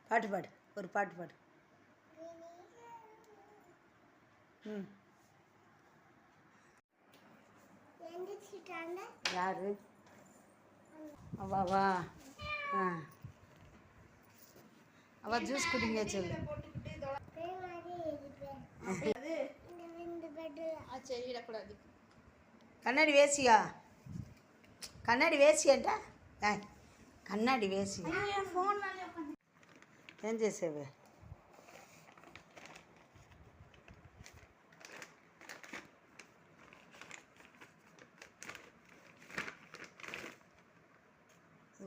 பாட்டு பாடு, ஒரு பாட்டு பாடு. ம். யாரு? அவாவா? ஆ, அவ ஜூஸ் குடிங்க சொல்லு. கண்ணாடி வேசியா? கண்ணாடி வேசியாட்டா? கண்ணாடி வேசியா? ఏం చేసేవే?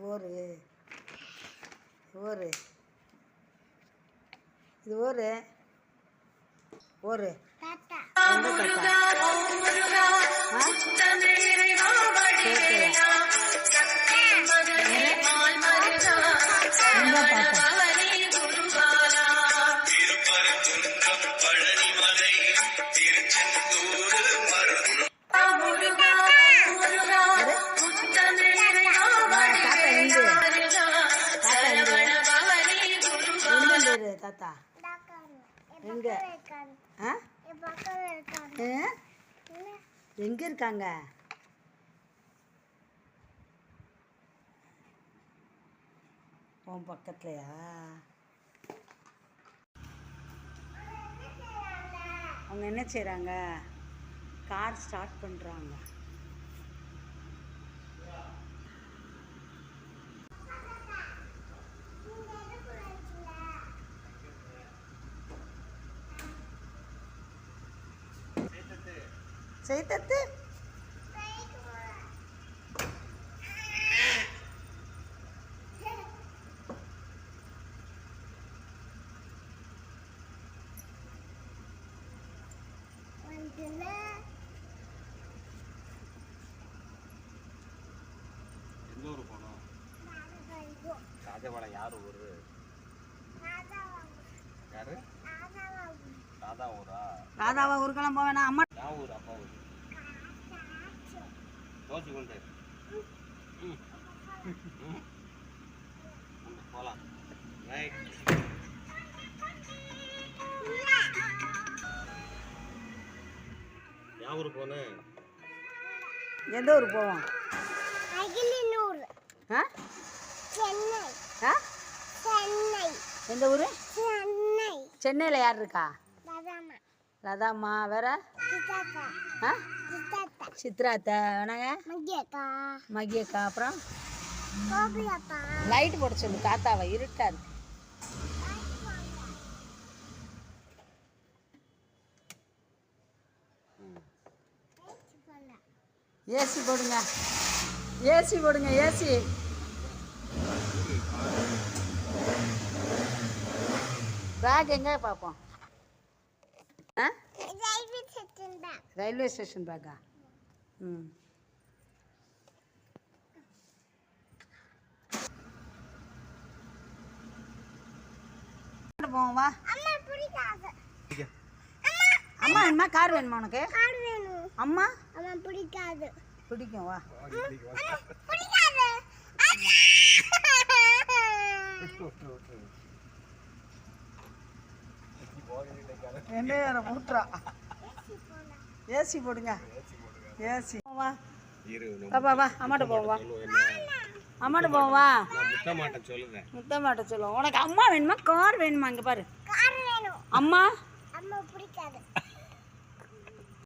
ఓరే ఓరే ఇది ఓరే ఓరే தாத்தா எங்க எங்க இருக்காங்க? உன் பக்கத்துலையா? அவங்க என்ன செய்கிறாங்க? கார் ஸ்டார்ட் பண்ணுறாங்க. செய்தது எந்த ஊர் போனோம்? ராஜபாளையம். யார் ஊர்? யாரு? ராதா ஊரா? ராதாவா ஊருக்கெல்லாம் போக வேணாம். அம்மா நான் ஊர், அப்பா ஊர். தோசி கொண்டு போகலாம். ரைட். யா ஊர் போனேன்? எந்த ஊர் போவோம்? சென்னை. எந்த ஊர்? சென்னை. சென்னையில் யார் இருக்கா? லதாமா. லதாம்மா. வேற? சித்தாத்தா. சித்ராத்தா. வேணாங்க? மகியக்கா. மகியக்கா. அப்புறம் கோபியாப்பா. லைட் போட சொல்லு. காத்தாவை இருட்டா இருக்கு. ஏசி போடுங்க, ஏசி போடுங்க, ஏசி. பேக் எங்கே பார்ப்போம்? ரயில்வே ஸ்டேஷன் பேக்கா? ம். போவோம் வா. அம்மா வேணுமா? கார் வேணுமா உனக்கு? அம்மா பிடிக்காது. பிடிக்கும் வா. என்ன ஊட்டுறா? ஏசி போடுங்க, ஏசி. வா பாப்பா வா. அம்மாட்ட போவோம் வா. அம்மாட்ட போவோம் வா. முத்தமாட்ட சொல்லுவோம். உனக்கு அம்மா வேணுமா கார் வேணுமா? இங்கே பாரு. அம்மா பிடிக்காது.